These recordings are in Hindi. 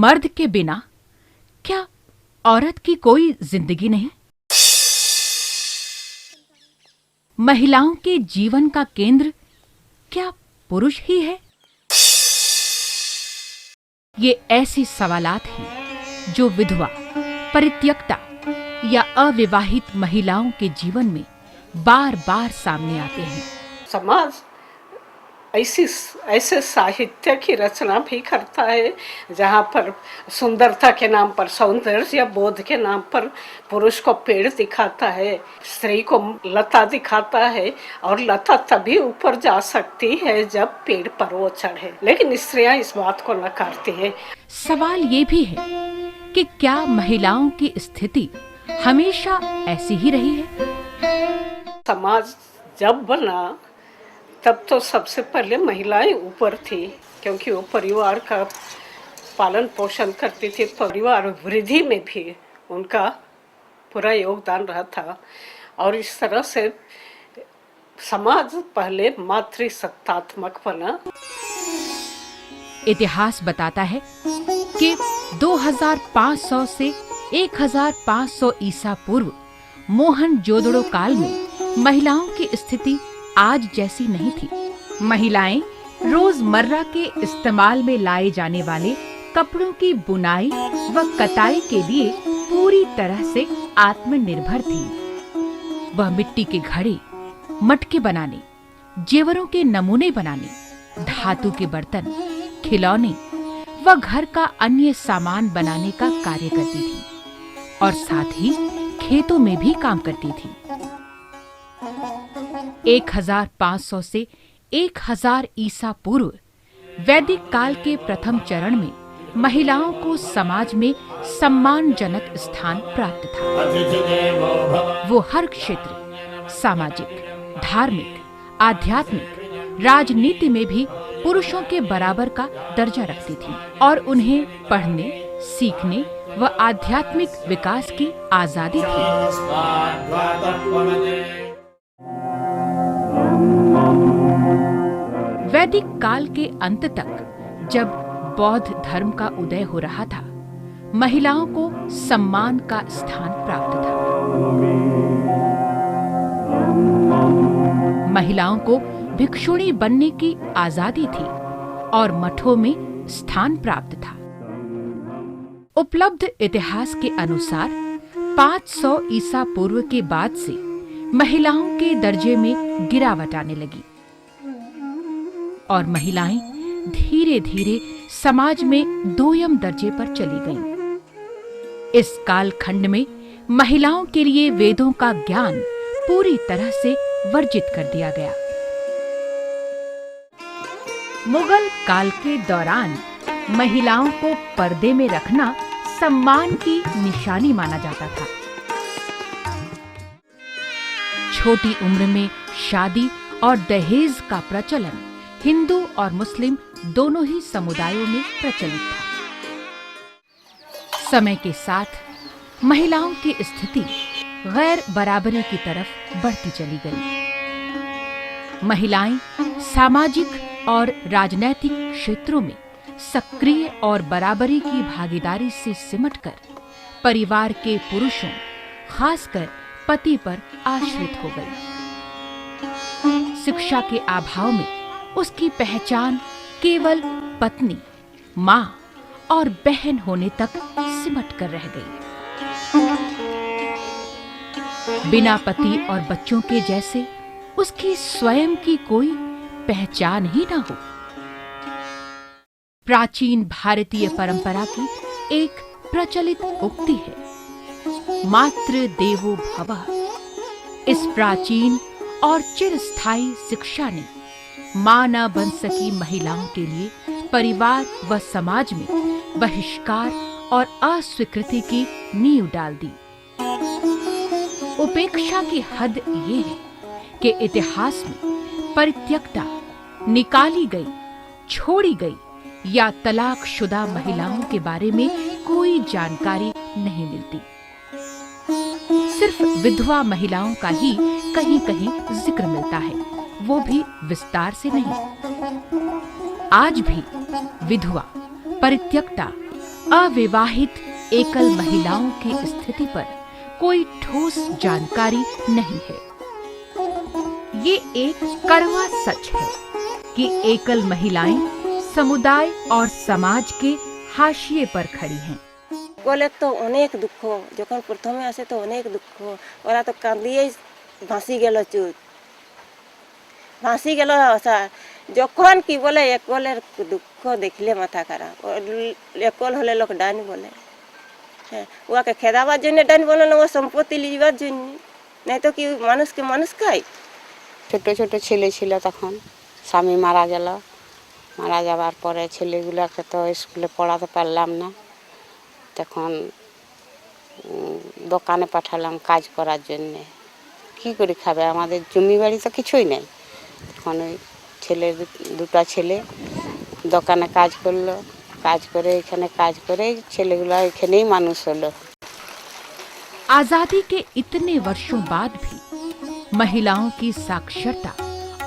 मर्द के बिना क्या औरत की कोई जिंदगी नहीं? महिलाओं के जीवन का केंद्र क्या पुरुष ही है? ये ऐसे सवालात हैं जो विधवा, परित्यक्ता या अविवाहित महिलाओं के जीवन में बार-बार सामने आते हैं। समाज ऐसे साहित्य की रचना भी करता है जहाँ पर सुंदरता के नाम पर, सौंदर्य या बोध के नाम पर पुरुष को पेड़ दिखाता है, स्त्री को लता दिखाता है, और लता तभी ऊपर जा सकती है जब पेड़ पर वो चढ़े, लेकिन स्त्रियां इस बात को नकारती हैं। सवाल ये भी है कि क्या महिलाओं की स्थिति हमेशा ऐसी ही रही है? समाज जब बना तब तो सबसे पहले महिलाएं ऊपर थी, क्योंकि वो परिवार का पालन पोषण करती थी। परिवार वृद्धि में भी उनका पूरा योगदान रहा था, और इस तरह से समाज पहले मातृसत्तात्मक बना। इतिहास बताता है कि 2500 से 1500 ईसा पूर्व मोहनजोदड़ो काल में महिलाओं की स्थिति आज जैसी नहीं थी। महिलाएं रोजमर्रा के इस्तेमाल में लाए जाने वाले कपड़ों की बुनाई व कताई के लिए पूरी तरह से आत्मनिर्भर थीं। वह मिट्टी के घड़े, मटके बनाने, जेवरों के नमूने बनाने, धातु के बर्तन, खिलौने व घर का अन्य सामान बनाने का कार्य करती थी और साथ ही खेतों में भी काम करती थी। 1500 से 1000 ईसा पूर्व वैदिक काल के प्रथम चरण में महिलाओं को समाज में सम्मानजनक स्थान प्राप्त था। वो हर क्षेत्र, सामाजिक, धार्मिक, आध्यात्मिक, राजनीति में भी पुरुषों के बराबर का दर्जा रखती थी और उन्हें पढ़ने, सीखने व आध्यात्मिक विकास की आजादी थी। वैदिक काल के अंत तक जब बौद्ध धर्म का उदय हो रहा था, महिलाओं को सम्मान का स्थान प्राप्त था। महिलाओं को भिक्षुणी बनने की आजादी थी और मठों में स्थान प्राप्त था। उपलब्ध इतिहास के अनुसार 500 ईसा पूर्व के बाद से महिलाओं के दर्जे में गिरावट आने लगी और महिलाएं धीरे धीरे समाज में दोयम दर्जे पर चली गईं। इस कालखंड में महिलाओं के लिए वेदों का ज्ञान पूरी तरह से वर्जित कर दिया गया। मुगल काल के दौरान महिलाओं को पर्दे में रखना सम्मान की निशानी माना जाता था। छोटी उम्र में शादी और दहेज का प्रचलन हिंदू और मुस्लिम दोनों ही समुदायों में प्रचलित था। समय के साथ महिलाओं की स्थिति गैर बराबरी की तरफ बढ़ती चली गई। महिलाएं सामाजिक और राजनैतिक क्षेत्रों में सक्रिय और बराबरी की भागीदारी से सिमटकर परिवार के पुरुषों, खासकर पति पर आश्रित हो गई। शिक्षा के अभाव में उसकी पहचान केवल पत्नी, मां और बहन होने तक सिमट कर रह गई। बिना पति और बच्चों के जैसे उसकी स्वयं की कोई पहचान ही ना हो। प्राचीन भारतीय परंपरा की एक प्रचलित उक्ति है, मातृ देवो भवः। इस प्राचीन और चिरस्थायी शिक्षा ने मां न बन सकी महिलाओं के लिए परिवार व समाज में बहिष्कार और अस्वीकृति की नींव डाल दी। उपेक्षा की हद ये है कि इतिहास में परित्यक्ता, निकाली गई, छोड़ी गई या तलाकशुदा महिलाओं के बारे में कोई जानकारी नहीं मिलती। सिर्फ विधवा महिलाओं का ही कहीं-कहीं जिक्र मिलता है, वो भी विस्तार से नहीं। आज भी विधवा, परित्यक्ता अविवाहित एकल महिलाओं की स्थिति पर कोई ठोस जानकारी नहीं है। ये एक कड़वा सच है कि एकल महिलाएं समुदाय और समाज के हाशिए पर खड़ी हैं। बोले तो अनेक दुख যখন প্রথমে আসে তো অনেক দুঃখ ওরা তো কাঁদিয়েই ভাসি গেল চুপ ভাসি গেল যখন কি বলে একলের দুঃখ দেখলে মাথা খারাপ একল হলে লোক ডান বলে হ্যাঁ ওকে খেদাবার জন্য ডান বলে না ও সম্পত্তি লিবার জন্য নাই তো কি মানুষকে মানুষ খায়। ছোট ছোট ছেলে ছিল তখন স্বামী মারা গেল, মারা যাওয়ার পরে ছেলেগুলোকে তো স্কুলে পড়াতে পারলাম না, তখন দোকানে পাঠালাম কাজ করার জন্যে। কী করে খাবে, আমাদের জমি বাড়ি তো কিছুই নেই। তখন ওই দুটো ছেলে দোকানে কাজ করলো, কাজ করে এখানে কাজ করে ছেলেগুলো এখানেই মানুষ হলো। आजादी के इतने वर्षों बाद भी महिलाओं की साक्षरता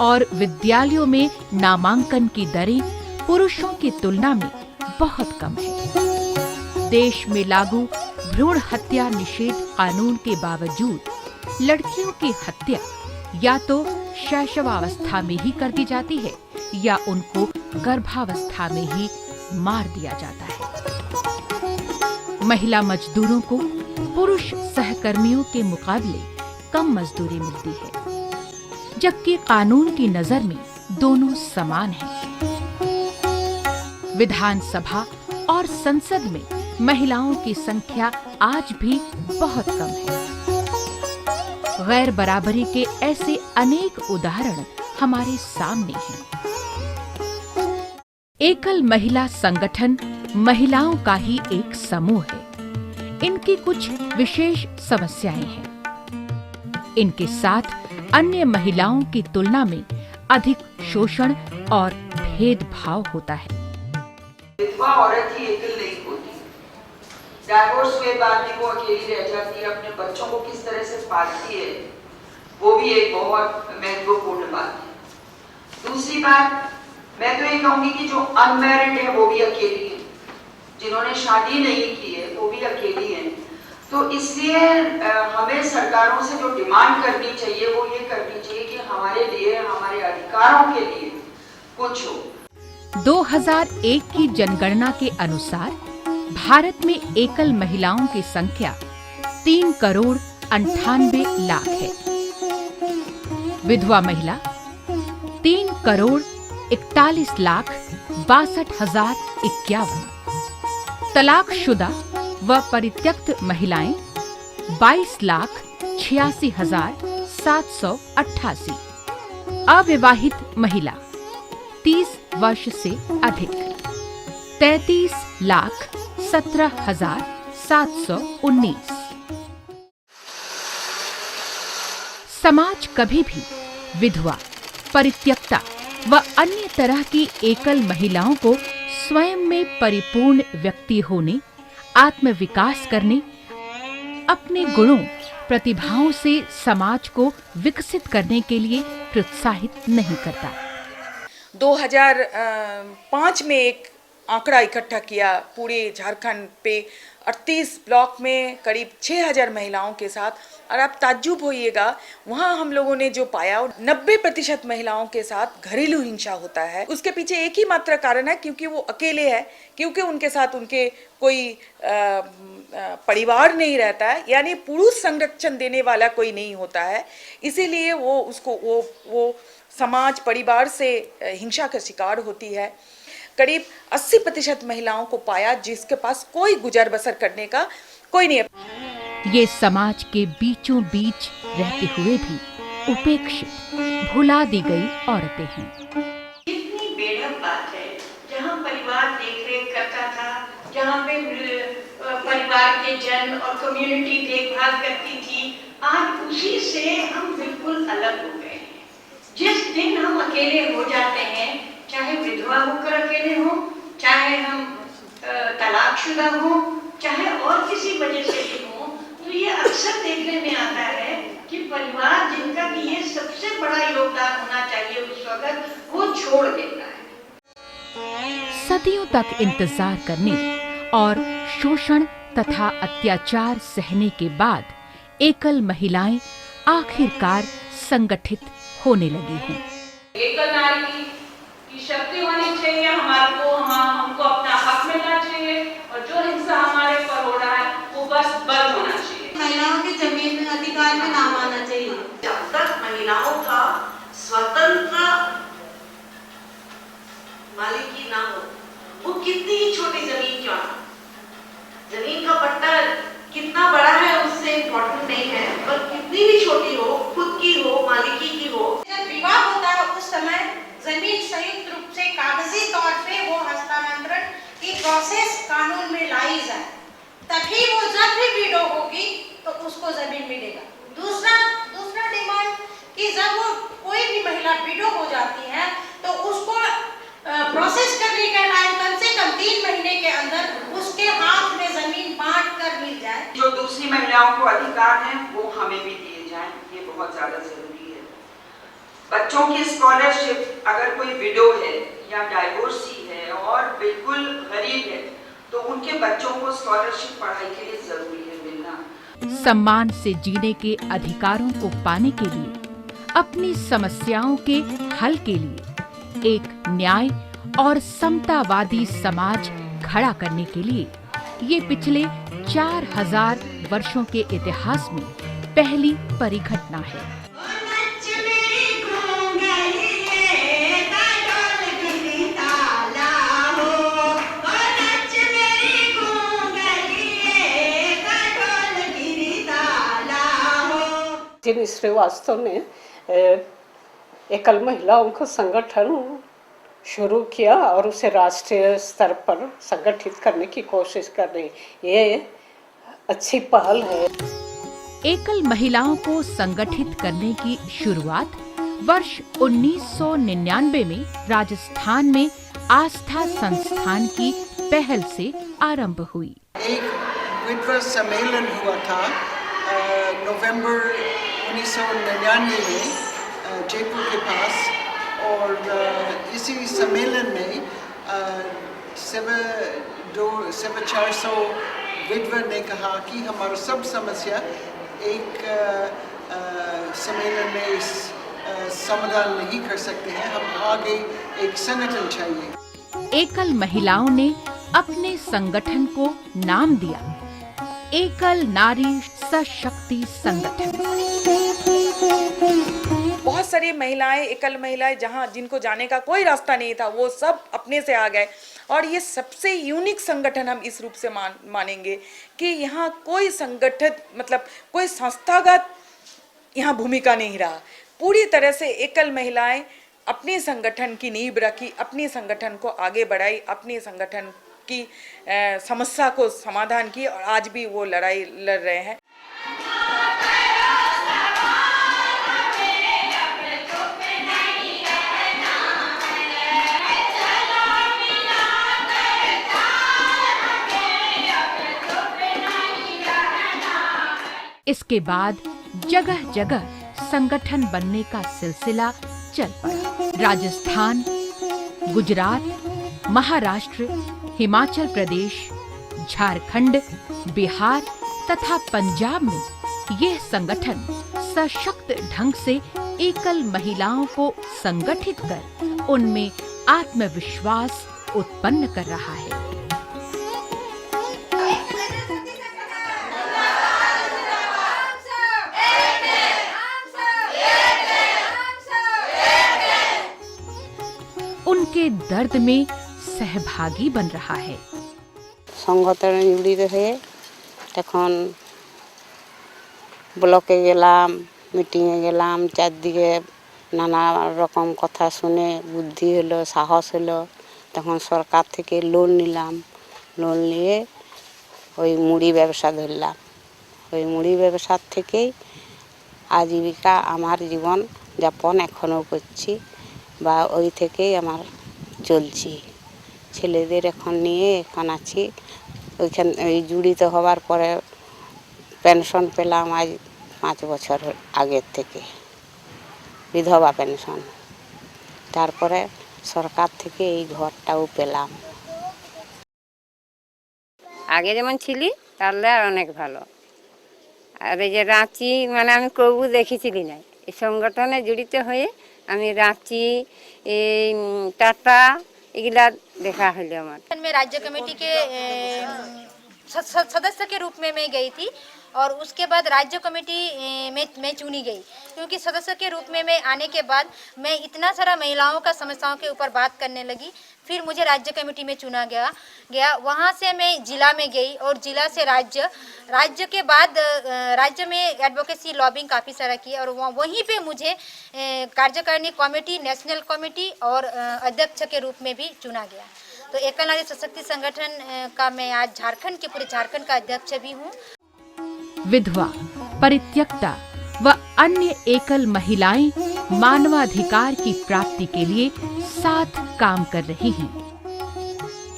और विद्यालयों में नामांकन की दरें पुरुषों की तुलना में बहुत कम है। देश में लागू भ्रूण हत्या निषेध कानून के बावजूद लड़कियों की हत्या या तो शैशवावस्था में ही कर दी जाती है या उनको गर्भावस्था में ही मार दिया जाता है। महिला मजदूरों को पुरुष सहकर्मियों के मुकाबले कम मजदूरी मिलती है, जबकि कानून की नजर में दोनों समान हैं। विधानसभा और संसद में महिलाओं की संख्या आज भी बहुत कम है। गैर बराबरी के ऐसे अनेक उदाहरण हमारे सामने हैं। एकल महिला संगठन महिलाओं का ही एक समूह है। इनकी कुछ विशेष समस्याएं हैं। इनके साथ अन्य महिलाओं की तुलना में अधिक शोषण और भेदभाव होता है। विधवा औरत ही एकल नहीं होती, डाइवोर्स के बाद भी वो अकेली रह जाती है, अपने बच्चों को किस तरह से पालती है वो भी एक बहुत महत्वपूर्ण बात है। दूसरी बात मैं तो ये कहूंगी कि जो अनमैरिड है वो भी अकेली है, जिन्होंने शादी नहीं की है वो भी अकेली है। तो इसलिए हमें सरकारों से जो डिमांड करनी चाहिए वो ये करनी चाहिए कि हमारे लिए, हमारे अधिकारों के लिए कुछ हो। 2001 की जनगणना के अनुसार भारत में एकल महिलाओं की संख्या 3,98,00,000 है। विधवा महिला 3,41,62,51। तलाकशुदा व परित्यक्त महिलाएं 22,86,788। अविवाहित महिला 30 वर्ष से अधिक 33,17,719। समाज कभी भी विधवा, परित्यक्ता व अन्य तरह की एकल महिलाओं को स्वयं में परिपूर्ण व्यक्ति होने, आत्मविकास करने, अपने गुणों प्रतिभाओं से समाज को विकसित करने के लिए प्रोत्साहित नहीं करता। 2005 में एक आंकड़ा इकट्ठा किया पूरे झारखंड पे 38 ब्लॉक में करीब 6,000 महिलाओं के साथ, और आप ताज्जुब होइएगा वहाँ हम लोगों ने जो पाया 90% महिलाओं के साथ घरेलू हिंसा होता है। उसके पीछे एक ही मात्र कारण है, क्योंकि वो अकेले है, क्योंकि उनके साथ उनके कोई परिवार नहीं रहता है, यानी पुरुष संरक्षण देने वाला कोई नहीं होता है। इसीलिए वो उसको वो समाज परिवार से हिंसा का शिकार होती है। करीब 80% महिलाओं को पाया जिसके पास कोई गुजर बसर करने का कोई नहीं है। ये समाज के बीचों बीच रहते हुए भी उपेक्षित, भुला दी गई औरतें हैं। कितनी बेढप बात है, जहाँ परिवार देखरेख करता था, जहाँ पे परिवार के जन और कम्युनिटी देखभाल करती थी, आज उसी से हम बिल्कुल अलग हो गए हैं। जिस दिन हम अकेले हो जाते हैं, चाहे विधवा होकर अकेले हो, चाहे हम तलाकशुदा हो, चाहे और किसी वजह से भी हो, तो ये अक्सर देखने में आता है कि परिवार जिनका कि ये सबसे बड़ा योगदान होना चाहिए उस वक्त, वो छोड़ देता है। सदियों तक इंतजार करने और शोषण तथा अत्याचार सहने के बाद एकल महिलाएं आखिरकार संगठित होने लगी हैं। एकल नारी की शक्ति होनी चाहिए, हमको अपना हक मिलना चाहिए और जो हिंसा हमारे पर हो रहा है वो बस बंद होना चाहिए। महिलाओं की जमीन अधिकार में नाम आना चाहिए। जब तक महिलाओं का स्वतंत्र मालिकी ना हो, वो कितनी ही छोटी जमीन क्यों ना, जमीन का पट्टा कितना बड़ा है उससे इम्पोर्टेंट नहीं है, पर कितनी भी छोटी हो, खुद की हो, मालिकी की हो। जब विवाह होता है उस समय जमीन संयुक्त रूप से कागजी तौर पे वो हस्तांतरण की प्रोसेस कानून में लाई जाए, तभी वो जब भी विडो होगी तो उसको जमीन मिलेगा। दूसरा डिमांड कि जब वो कोई भी महिला विडो हो जाती है तो उसको प्रोसेस करने का टाइम कम से कम 3 महीने के अंदर उसके हाथ में जमीन बांट कर मिल जाए। जो दूसरी महिलाओं को अधिकार हैं वो हमें भी दिए जाएं, ये बहुत ज्यादा जरूरी है। बच्चों की स्कॉलरशिप, अगर कोई विडो है या डाइवोर्सी है और बिल्कुल गरीब है तो उनके बच्चों को स्कॉलरशिप पढ़ाई के लिए जरूरी है मिलना। सम्मान से जीने के अधिकारों को पाने के लिए, अपनी समस्याओं के हल के लिए एक न्याय और समतावादी समाज खड़ा करने के लिए ये पिछले 4000 वर्षों के इतिहास में पहली परिघटना है। जिन श्रीवास्तव ने एकल महिलाओं का संगठन शुरू किया और उसे राष्ट्रीय स्तर पर संगठित करने की कोशिश कर रही, ये अच्छी पहल है। एकल महिलाओं को संगठित करने की शुरुआत वर्ष 1999 में राजस्थान में आस्था संस्थान की पहल से आरंभ हुई। एक विधवा सम्मेलन हुआ था नवंबर 1999 में जयपुर के पास, और इसी सम्मेलन में 400 विधवा ने कहा कि हमारा सब समस्या एक सम्मेलन में समाधान नहीं कर सकते हैं, हम आगे एक संगठन चाहिए। एकल महिलाओं ने अपने संगठन को नाम दिया एकल नारी सशक्ति संगठन। बहुत सारी महिलाएं, एकल महिलाएं जहां जिनको जाने का कोई रास्ता नहीं था, वो सब अपने से आ गए। और ये सबसे यूनिक संगठन हम इस रूप से मानेंगे कि यहाँ कोई संगठित मतलब कोई संस्थागत यहाँ भूमिका नहीं रहा। पूरी तरह से एकल महिलाएं अपने संगठन की नींव रखी, अपने संगठन को आगे बढ़ाई, अपने संगठन की समस्या को समाधान की, और आज भी वो लड़ाई लड़ रहे हैं। इसके बाद जगह जगह संगठन बनने का सिलसिला चल पड़ा। राजस्थान, गुजरात, महाराष्ट्र, हिमाचल प्रदेश, झारखंड, बिहार तथा पंजाब में यह संगठन सशक्त ढंग से एकल महिलाओं को संगठित कर उनमें आत्मविश्वास उत्पन्न कर रहा है। उनके दर्द में सहभागी बन रहा है। संगठन জড়িত হয়ে তখন ব্লকে গেলাম, মিটিংয়ে গেলাম, চারদিকে নানা রকম কথা শুনে বুদ্ধি হলো, সাহস হলো। তখন সরকার থেকে লোন নিলাম, লোন নিয়ে ওই মুড়ি ব্যবসা ধরলাম। ওই মুড়ি ব্যবসার থেকেই আজীবিকা আমার জীবন যাপন এখনও করছি, বা ওই থেকেই আমার চলছি। ছেলেদের এখন নিয়ে এখন আছি। ওই জড়িত হওয়ার পরে পেনশন পেলাম আজ 5 বছর আগের থেকে, বিধবা পেনশন। তারপরে সরকার থেকে এই ঘরটাও পেলাম। আগে যেমন ছিলি তাহলে আর অনেক ভালো। আর এই যে রাঁচি মানে আমি কবু দেখেছিলি না, এই সংগঠনে জড়িত হয়ে আমি রাঁচি এই টাটা এগুলা দেখা হলো আমার। मैं राज्य कमेटी के सदस्य के रूप में मैं गई थी और उसके बाद राज्य कमेटी में मैं चुनी गई, क्योंकि सदस्य के रूप में मैं आने के बाद मैं इतना सारा महिलाओं का समस्याओं के ऊपर बात करने लगी। फिर मुझे राज्य कमेटी में चुना गया। वहाँ से मैं जिला में गई और जिला से राज्य के बाद राज्य में एडवोकेसी लॉबिंग काफ़ी सारा की और वहीं पे मुझे कार्यकारिणी कमेटी, नेशनल कमेटी और अध्यक्ष के रूप में भी चुना गया। तो एकल नारी सशक्ति संगठन का मैं आज झारखंड के पूरे झारखंड का अध्यक्ष भी हूँ। विधवा, परित्यक्ता व अन्य एकल महिलाएं मानवाधिकार की प्राप्ति के लिए साथ काम कर रही हैं।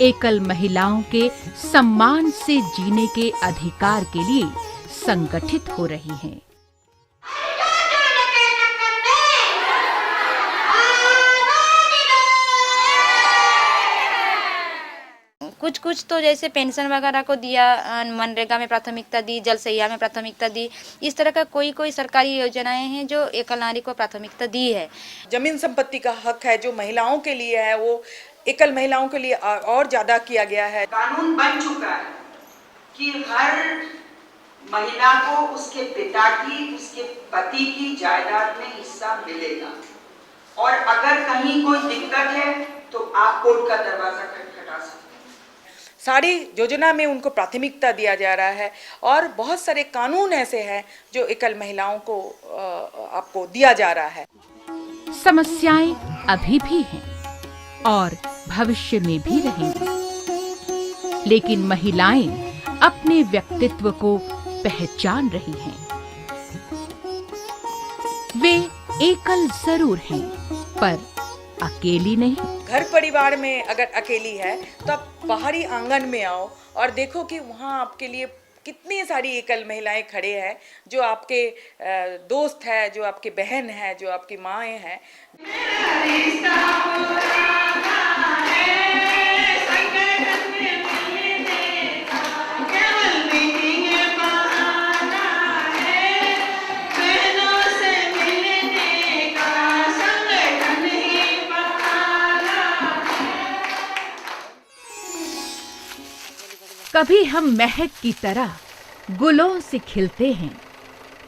एकल महिलाओं के सम्मान से जीने के अधिकार के लिए संगठित हो रही हैं। कुछ तो जैसे पेंशन वगैरह को दिया, मनरेगा में प्राथमिकता दी, जल सैया में प्राथमिकता दी, इस तरह का कोई सरकारी योजनाएं हैं जो एकल नारी को प्राथमिकता दी है। जमीन संपत्ति का हक है जो महिलाओं के लिए है, वो एकल महिलाओं के लिए और ज़्यादा किया गया है। कानून बन चुका है कि हर महिला को उसके पिता की, उसके पति की जायदाद में हिस्सा मिलेगा और अगर कहीं कोई दिक्कत है तो आप कोर्ट का दरवाजा खटखटा सकते हैं। सारी योजना में उनको प्राथमिकता दिया जा रहा है और बहुत सारे कानून ऐसे हैं जो एकल महिलाओं को आपको दिया जा रहा है। समस्याएं अभी भी हैं और भविष्य में भी रहेंगी, लेकिन महिलाएं अपने व्यक्तित्व को पहचान रही हैं। वे एकल जरूर हैं पर अकेली नहीं। घर परिवार में अगर अकेली है तो आप बाहरी आंगन में आओ और देखो कि वहाँ आपके लिए कितनी सारी एकल महिलाएं खड़े हैं, जो आपके दोस्त है, जो आपकी बहन है, जो आपकी माएँ हैं। कभी हम महक की तरह गुलों से खिलते हैं,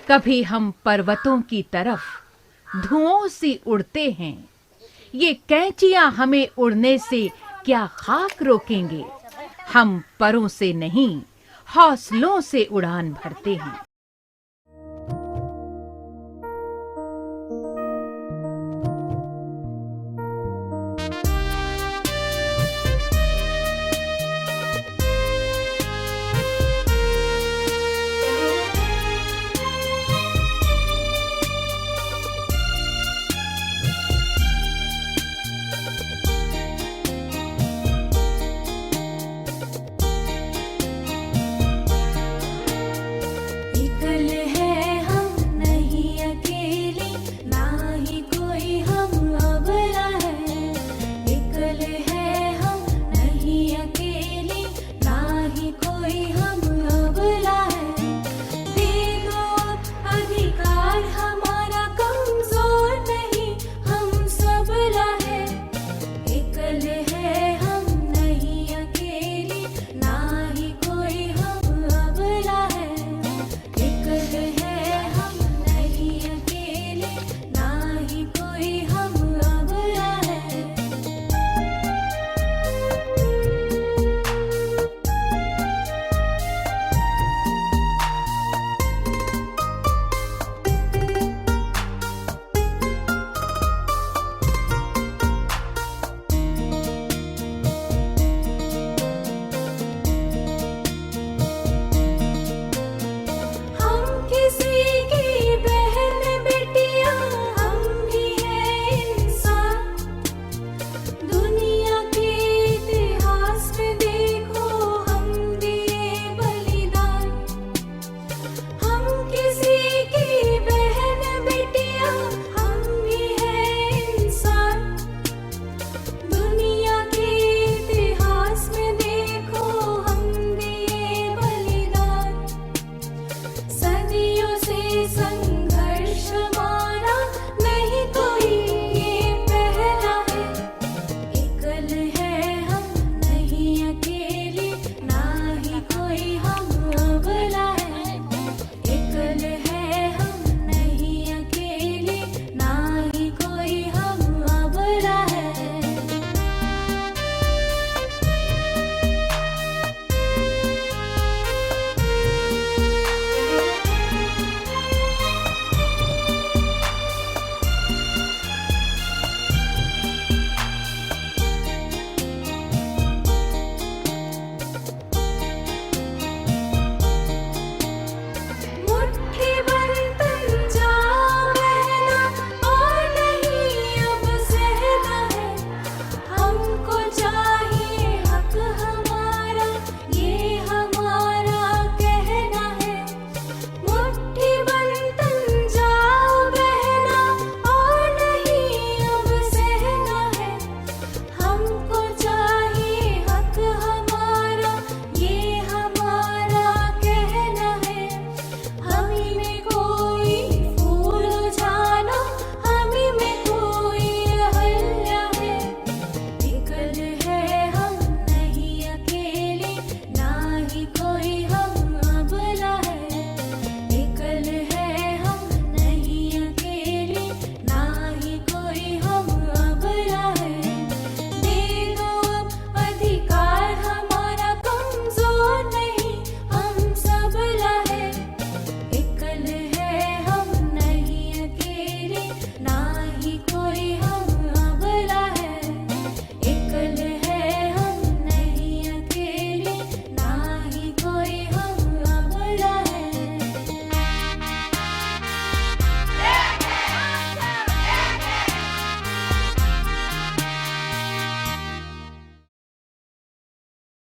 कभी हम पर्वतों की तरफ धुओं से उड़ते हैं। ये कैंचियां हमें उड़ने से क्या खाक रोकेंगे, हम परों से नहीं हौसलों से उड़ान भरते हैं।